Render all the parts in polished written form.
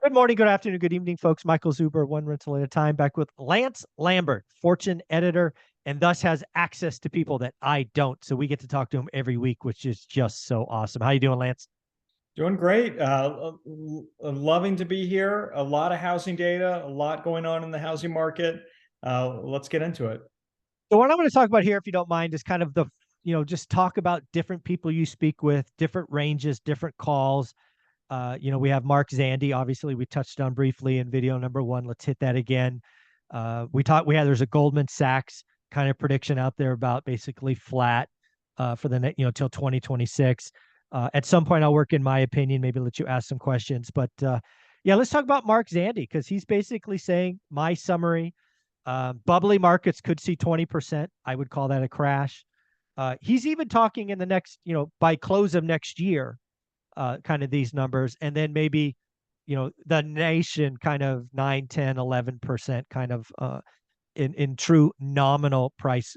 Good morning, good afternoon, good evening, folks. Michael Zuber, one rental at a time, back with Lance Lambert, Fortune editor, and thus has access to people that I don't. So we get to talk to him every week, which is just so awesome. How you doing, Lance? Doing great. Loving to be here. A lot of housing data, a lot going on in the housing market. Let's get into it. So what I'm going to talk about here, if you don't mind, is kind of just talk about different people you speak with, different ranges, different calls. We have Mark Zandi, obviously we touched on briefly in video number one. Let's hit that again. There's a Goldman Sachs kind of prediction out there about basically flat for the till 2026. At some point I'll work in my opinion, maybe let you ask some questions. But yeah, let's talk about Mark Zandi because he's basically saying my summary, bubbly markets could see 20%. I would call that a crash. He's even talking in the next, by close of next year, kind of these numbers, and then maybe the nation kind of 9, 10, 11% kind of in true nominal price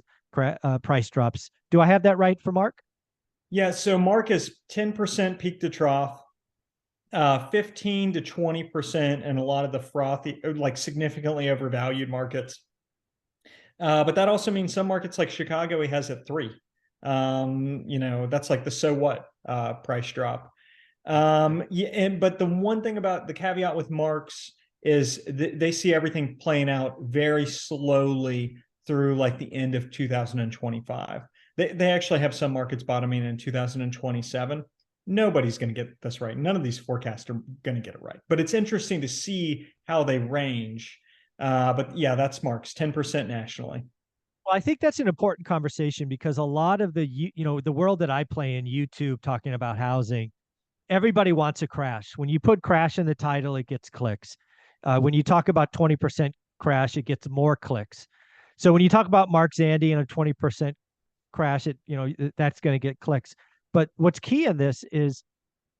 drops. Do I have that right for Mark? Yeah, so Mark is 10% peak to trough, 15 to 20% in a lot of the frothy, like significantly overvalued markets. But that also means some markets like Chicago, he has at 3. That's like the so what price drop. But the one thing about the caveat with Marks is they see everything playing out very slowly through like the end of 2025. They actually have some markets bottoming in 2027. Nobody's going to get this right. None of these forecasts are going to get it right. But it's interesting to see how they range. But yeah, that's Marks, 10% nationally. Well, I think that's an important conversation because a lot of the world that I play in, YouTube, talking about housing, everybody wants a crash. When you put crash in the title, it gets clicks. When you talk about 20% crash, it gets more clicks. So when you talk about Mark Zandi and a 20% crash, that's going to get clicks. But what's key in this is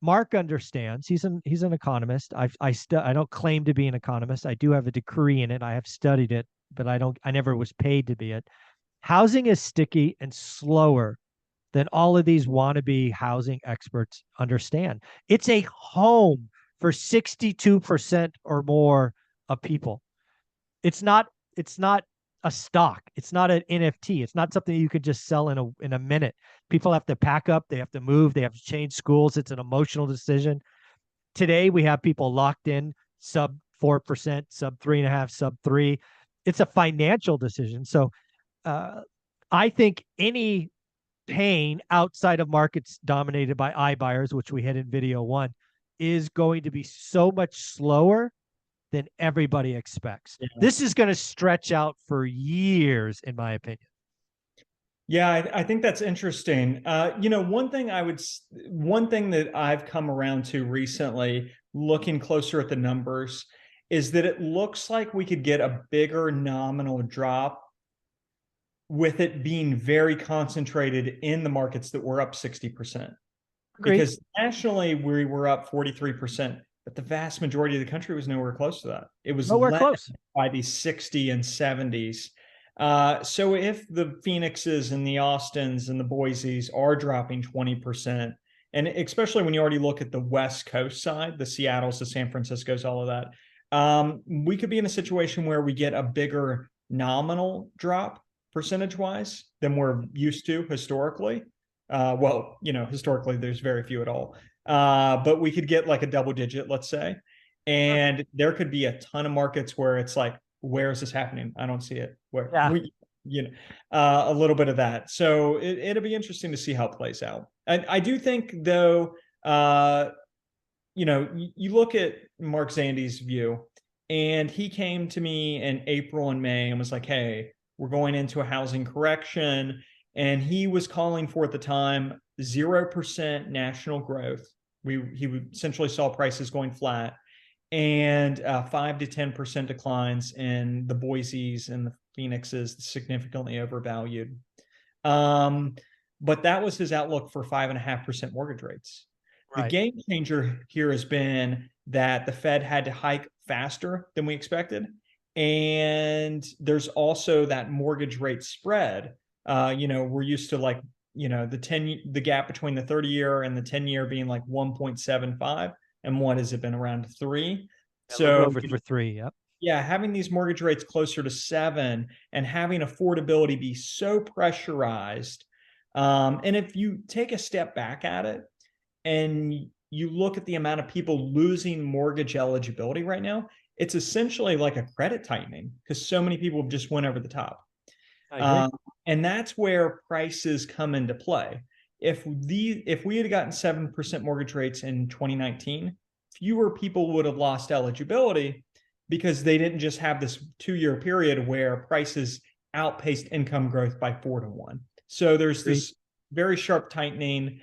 Mark understands. He's an economist. I don't claim to be an economist. I do have a degree in it. I have studied it, but I never was paid to be it. Housing is sticky and slower than all of these wannabe housing experts understand. It's a home for 62% or more of people. It's not a stock. It's not an NFT. It's not something you could just sell in a minute. People have to pack up, they have to move, they have to change schools. It's an emotional decision. Today we have people locked in sub 4%, sub 3.5, sub 3. It's a financial decision. So uh, I think any pain outside of markets dominated by iBuyers, which we had in video one, is going to be so much slower than everybody expects. Yeah. This is going to stretch out for years, in my opinion. Yeah, I think that's interesting. One thing that I've come around to recently, looking closer at the numbers, is that it looks like we could get a bigger nominal drop with it being very concentrated in the markets that were up 60%. Agreed. Because nationally, we were up 43%, but the vast majority of the country was nowhere close to that. It was Nowhere led close. by the 60 and 70s. So if the Phoenixes and the Austins and the Boise's are dropping 20%, and especially when you already look at the West Coast side, the Seattles, the San Franciscos, all of that, we could be in a situation where we get a bigger nominal drop percentage wise than we're used to historically. Historically, there's very few at all. But we could get like a double digit, let's say. And there could be a ton of markets where it's like, where is this happening? I don't see it. Where Yeah. a little bit of that. So it'll be interesting to see how it plays out. And I do think, though, you look at Mark Zandi's view, and he came to me in April and May and was like, hey, we're going into a housing correction. And he was calling for, at the time, 0% national growth. He essentially saw prices going flat, and 5 to 10% declines in the Boise's and the Phoenixes, significantly overvalued. But that was his outlook for 5.5% mortgage rates. The Right. game changer here has been that the Fed had to hike faster than we expected. And there's also that mortgage rate spread. We're used to like, the gap between the 30-year and the 10-year being like 1.75. And what has it been, around 3? A little bit So over for 3. Yep. yeah, having these mortgage rates closer to 7 and having affordability be so pressurized. And if you take a step back at it and you look at the amount of people losing mortgage eligibility right now, it's essentially like a credit tightening because so many people just went over the top. I agree. And that's where prices come into play. If we had gotten 7% mortgage rates in 2019, fewer people would have lost eligibility because they didn't just have this 2-year period where prices outpaced income growth by 4-1. So there's this very sharp tightening,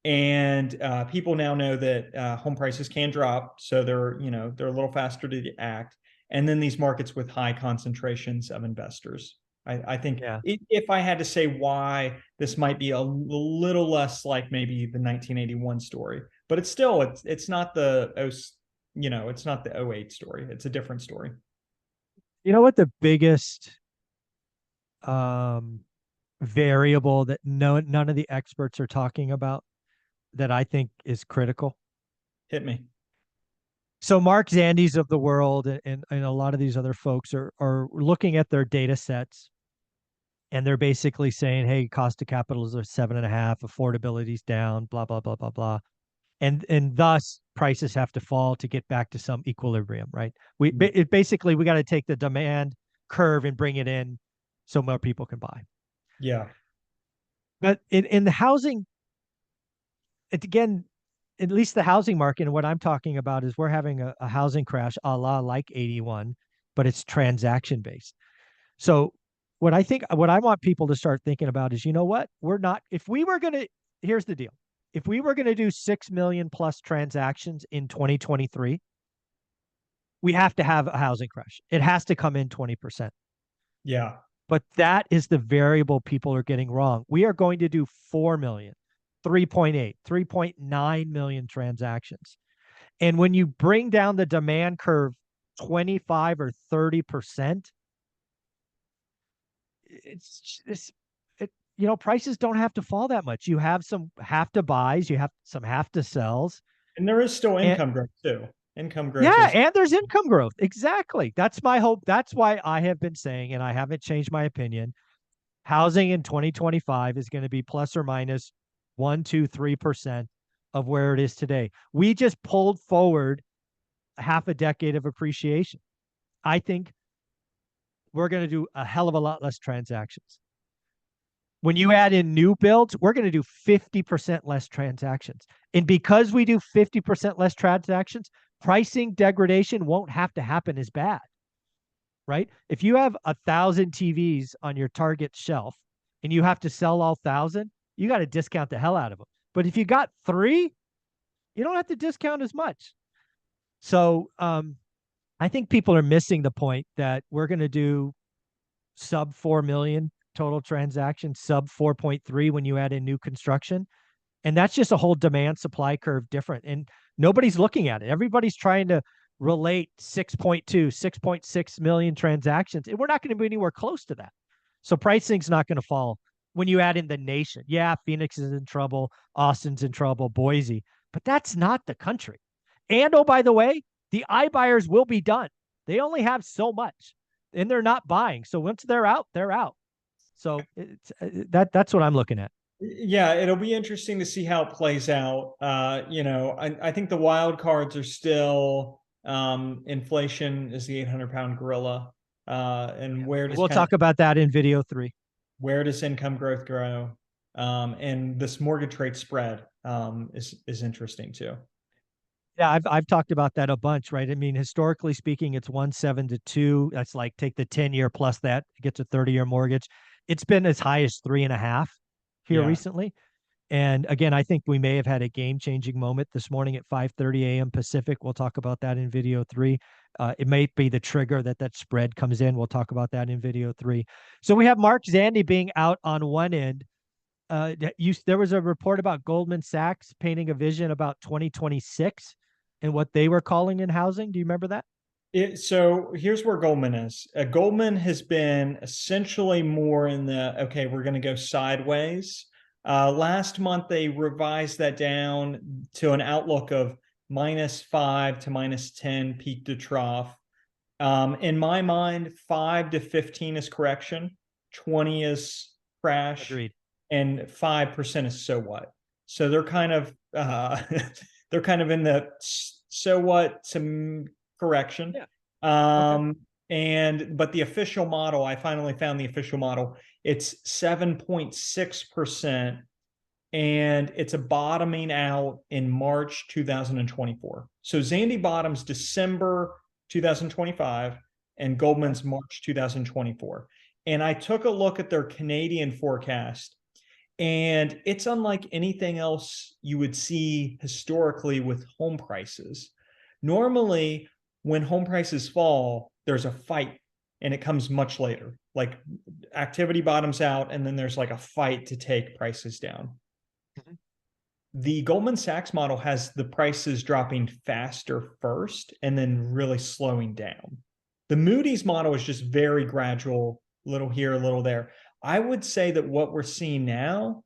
and people now know that home prices can drop, so they're a little faster to act. And then these markets with high concentrations of investors. I think Yeah. if I had to say why this might be a little less like maybe the 1981 story, but it's still it's not the it's not the '08 story. It's a different story. You know what the biggest um, variable that none of the experts are talking about that I think is critical? Hit me. So Mark Zandi's of the world and a lot of these other folks are looking at their data sets, and they're basically saying, hey, cost of capital is a 7.5, affordability's down, blah, blah, blah, blah, blah. And thus prices have to fall to get back to some equilibrium, right? Basically we got to take the demand curve and bring it in so more people can buy. Yeah. But in the housing, again, at least the housing market, and what I'm talking about is we're having a housing crash a la like 81, but it's transaction based. So what I want people to start thinking about is, you know what? If we were going to, here's the deal. If we were going to do 6 million plus transactions in 2023, we have to have a housing crash. It has to come in 20%. Yeah. But that is the variable people are getting wrong. We are going to do 4 million, 3.8, 3.9 million transactions. And when you bring down the demand curve 25 or 30%, prices don't have to fall that much. You have some have to buys, you have some have to sells. And there is still And income growth too. Income growth yeah, is and there's income growth. Exactly. That's my hope. That's why I have been saying, and I haven't changed my opinion, housing in 2025 is going to be plus or minus 1, 2, 3% of where it is today. We just pulled forward half a decade of appreciation. I think we're going to do a hell of a lot less transactions. When you add in new builds, we're going to do 50% less transactions. And because we do 50% less transactions, pricing degradation won't have to happen as bad, right? If you have 1,000 TVs on your Target shelf and you have to sell all 1,000, you got to discount the hell out of them. But if you got 3, you don't have to discount as much. So I think people are missing the point that we're going to do sub 4 million total transactions, sub 4.3 when you add in new construction. And that's just a whole demand supply curve different. And nobody's looking at it. Everybody's trying to relate 6.2, 6.6 million transactions. And we're not going to be anywhere close to that. So pricing's not going to fall when you add in the nation. Yeah, Phoenix is in trouble, Austin's in trouble, Boise, but that's not the country. And oh, by the way, the iBuyers will be done. They only have so much and they're not buying. So once they're out, they're out. So that's what I'm looking at. Yeah, it'll be interesting to see how it plays out. I think the wild cards are still inflation is the 800-pound gorilla. And we'll talk about that in video 3. Where does income growth grow? And this mortgage rate spread is interesting too. Yeah, I've talked about that a bunch, right? I mean, historically speaking, it's 1.7 to 2. That's like take the 10-year plus that gets a 30-year mortgage. It's been as high as 3.5 here recently. And again, I think we may have had a game-changing moment this morning at 5:30 a.m. Pacific. We'll talk about that in video 3. It may be the trigger that spread comes in. We'll talk about that in video 3. So we have Mark Zandi being out on one end. There was a report about Goldman Sachs painting a vision about 2026 and what they were calling in housing. Do you remember that? So here's where Goldman is. Goldman has been essentially more in the, okay, we're going to go sideways. Last month, they revised that down to an outlook of -5 to -10 peak to trough. In my mind, 5 to 15 is correction, 20 is crash, Agreed. and 5% is so what. So they're kind of they're kind of in the so what to correction. Yeah. Okay. But the official model, I finally found the official model. It's 7.6%, and it's a bottoming out in March 2024. So Zandy bottoms December 2025 and Goldman's March 2024. And I took a look at their Canadian forecast, and it's unlike anything else you would see historically with home prices. Normally, when home prices fall, there's a fight, and it comes much later. Like activity bottoms out, and then there's like a fight to take prices down. Mhm. The Goldman Sachs model has the prices dropping faster first and then really slowing down. The Moody's model is just very gradual, little here, a little there. I would say that what we're seeing now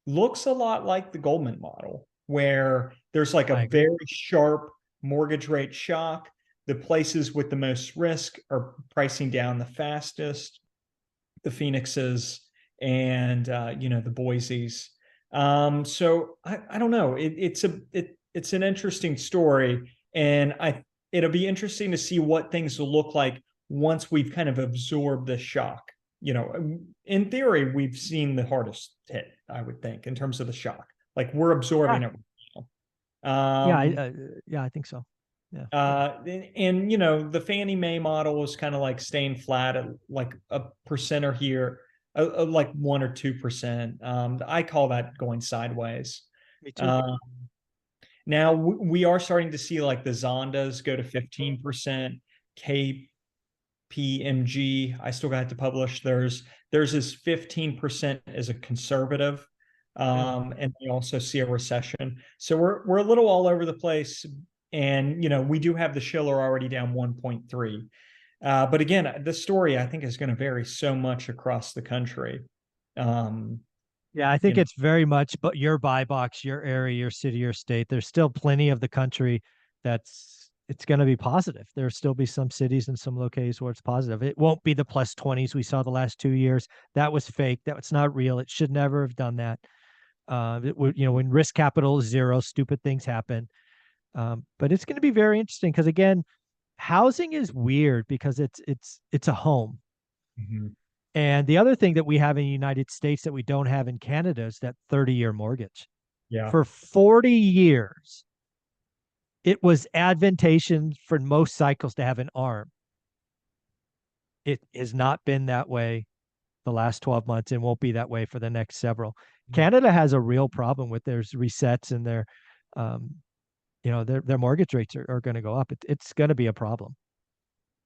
looks a lot like the Goldman model, where there's like I a agree. very sharp mortgage rate shock. The places with the most risk are pricing down the fastest, the Phoenixes and the Boise's. So I don't know. It's an interesting story, and it'll be interesting to see what things will look like once we've kind of absorbed the shock. In theory, we've seen the hardest hit, I would think, in terms of the shock. Like we're Yeah. absorbing it. Yeah. Um, Yeah. I think so. Yeah. the Fannie Mae model is kind of like staying flat at like a percent or here, like 1 or 2%. I call that going sideways. Me too. Um, Now we are starting to see like the Zondas go to 15%. KPMG, I still got to publish theirs. Theirs is 15% as a conservative. Mm. And they also see a recession. So we're a little all over the place. And we do have the Schiller already down 1.3. But again, the story I think is going to vary so much across the country. Um, Yeah, I you think know, it's very much but your buy box, your area, your city, your state. There's still plenty of the country it's going to be positive. There'll still be some cities and some locations where it's positive. It won't be the +20s we saw the last 2 years. That was fake. That's not real. It should never have done that. It would, when risk capital is zero, stupid things happen. But it's going to be very interesting because again, housing is weird because it's a home. mhm. And the other thing that we have in the United States that we don't have in Canada is that 30-year mortgage. Yeah. For 40 years, it was advantageous for most cycles to have an ARM. It has not been that way the last 12 months and won't be that way for the next several. Canada has a real problem with their resets and um, their mortgage rates are going to go up. It's going to be a problem.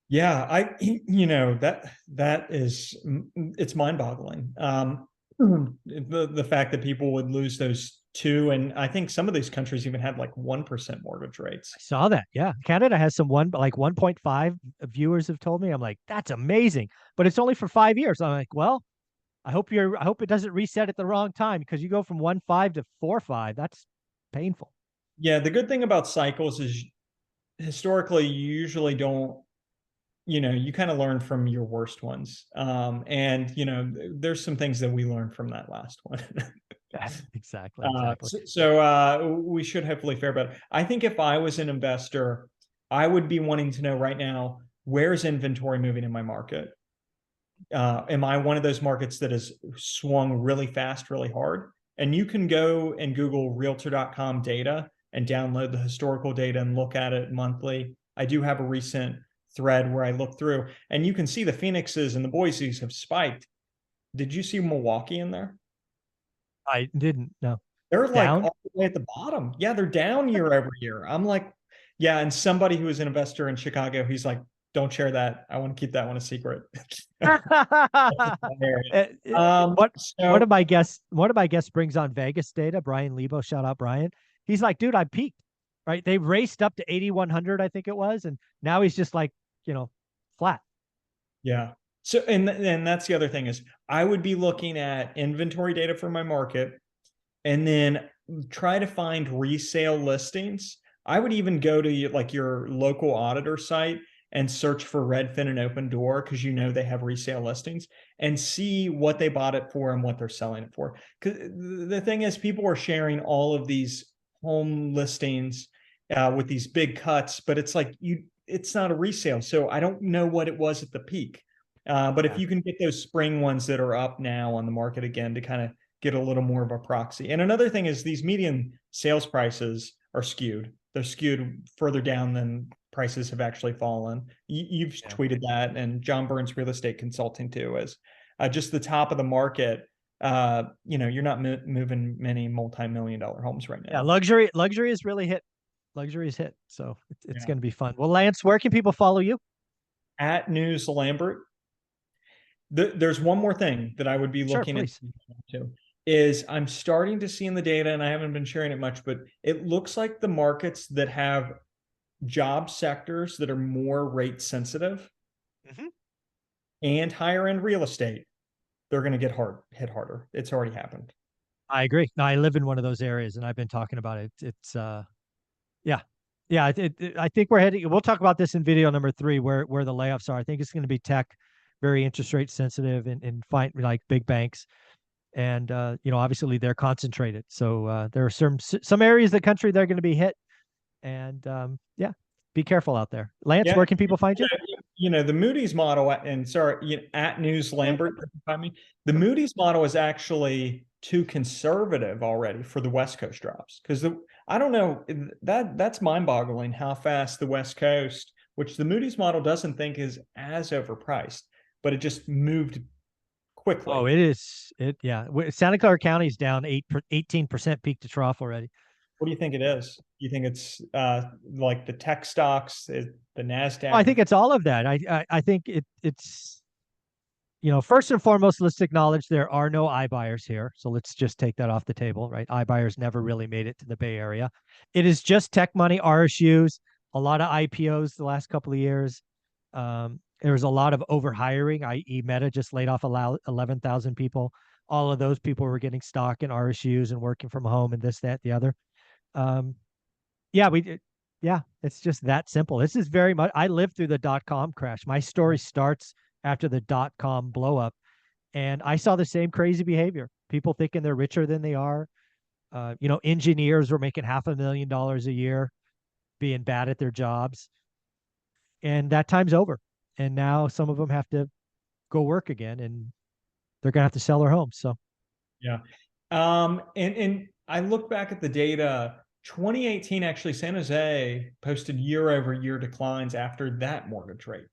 Yeah, that is it's mind-boggling. The fact that people would lose those two, and I think some of these countries even had like 1% mortgage rates. I saw that. Yeah. Canada has some like 1.5 viewers have told me. I'm like, that's amazing. But it's only for 5 years. I'm like, well, I hope it doesn't reset at the wrong time because you go from 1.5 to 4.5. That's painful. Yeah, the good thing about cycles is historically you usually don't, you kind of learn from your worst ones. And there's some things that we learned from that last one. Exactly. Exactly. We should hopefully fare better. I think if I was an investor, I would be wanting to know right now, where's inventory moving in my market? Am I one of those markets that has swung really fast, really hard? And you can go and Google realtor.com data and download the historical data and look at it monthly. I do have a recent thread where I look through, and you can see the Phoenixes and the Boise's have spiked. Did you see Milwaukee in there? I didn't know. They're like Down. all the way at the bottom. Yeah, they're down year over year. I'm like, yeah. And somebody who is an investor in Chicago, he's like, don't share that. I want to keep that one a secret. What So one of my guests brings on Vegas data, Brian Lebo, shout out Brian. He's like, dude, I peaked. Right. They raced up to 8,100, I think it was, and now he's just like, flat. yeah. So and that's the other thing is I would be looking at inventory data for my market and then try to find resale listings I would even go to like your local auditor site and search for Redfin and Open Door, because you know they have resale listings, and see what they bought it for and what they're selling it for. Because the thing is, people are sharing all of these home listings with these big cuts, but it's like it's not a resale. So I don't know what it was at the peak. But if Yeah. you can get those spring ones that are up now on the market again to kind of get a little more of a proxy. And another thing is these median sales prices are skewed. They're skewed further down than prices have actually fallen. You've Yeah. tweeted that, and John Burns Real Estate Consulting too, is just the top of the market. You're not moving many multi-million-dollar homes right Yeah. now. Luxury is really hit. Luxury is hit. So it's Yeah. going to be fun. Well, Lance, where can people follow you? At News Lambert. There's one more thing that I would be Sure, looking please. into is I'm starting to see in the data, and I haven't been sharing it much, but it looks like the markets that have job sectors that are more rate sensitive Mhm. and higher end real estate, they're going to get hit harder. It's already happened. I agree. No, I live in one of those areas, and I've been talking about it. It's yeah, yeah. I think we're heading. We'll talk about this in video number 3, where the layoffs are. I think it's going to be tech, very interest rate sensitive, and find like big banks, and obviously they're concentrated. So there are some areas of the country they're going to be hit, and yeah, be careful out there. Lance, Yeah. where can people find you? The Moody's model, and sorry, at News Yeah, Lambert, I mean, the sure. Moody's model is actually too conservative already for the West Coast drops. Because I don't know, that's mind-boggling how fast the West Coast, which the Moody's model doesn't think is as overpriced, but it just moved Oh, quickly. it is. Yeah. Santa Clara County is down 18% peak to trough already. What do you think it is? You think it's like the tech stocks, the I NASDAQ? think it's all of that. I think it's first and foremost, let's acknowledge there are no iBuyers here. So let's just take that off the table, right? iBuyers never really made it to the Bay Area. It is just tech money, RSUs, a lot of IPOs the last couple of years. There was a lot of overhiring, i.e., Meta just laid off 11,000 people. All of those people were getting stock in RSUs and working from home and this, that, the other. Um, yeah, yeah, it's just that simple. This is very much, I lived through the dot-com crash. My story starts after the dot-com blow up, and I saw the same crazy behavior. People thinking they're richer than they are. Engineers were making $500,000 a year being bad at their jobs, and that time's over. And now some of them have to go work again, and they're gonna have to sell their homes. So Yeah. And I look back at the data. 2018, actually, San Jose posted year over year declines after that mortgage rate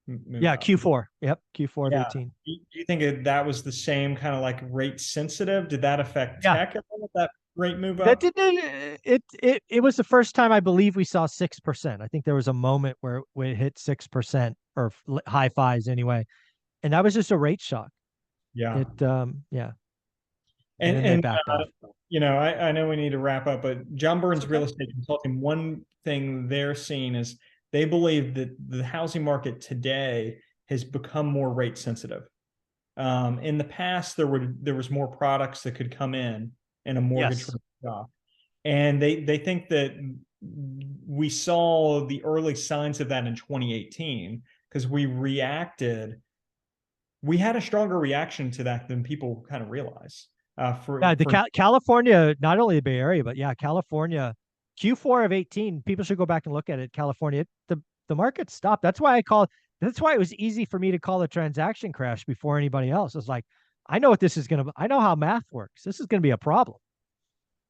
moved yeah, up. Q4. Yep, Q4 of Yeah. 18. Do you think that was the same kind of like rate sensitive? Did that affect Yeah, tech at all, that rate move that up? didn't it was the first time I believe we saw 6%. I think there was a moment where it hit 6% or high fives anyway. And that was just a rate shock. Yeah. Yeah. And And then they backed off. I know we need to wrap up, but John It's Burns Real okay. Estate Consulting, one thing they're seeing is they believe that the housing market today has become more rate sensitive. In the past, there was more products that could come in a mortgage Yes. rate shock, and they think that we saw the early signs of that in 2018 because we had a stronger reaction to that than people kind of realize. Yeah, For California, not only the Bay Area, but yeah, California, Q4 of 18, people should go back and look at it. California, the market stopped. That's why it was easy for me to call a transaction crash before anybody else. It's like, I know what this is I know how math works. This is gonna be a problem.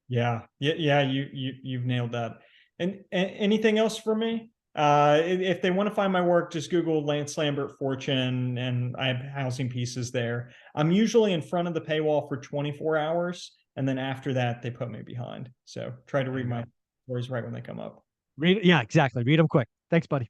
Yeah, you've nailed that. And anything else for me? If they want to find my work, just Google Lance Lambert Fortune, and I have housing pieces there. I'm usually in front of the paywall for 24 hours, and then after that, they put me behind. So try to There read you my go. stories right when they come up. Yeah, exactly. Read them quick. Thanks, buddy.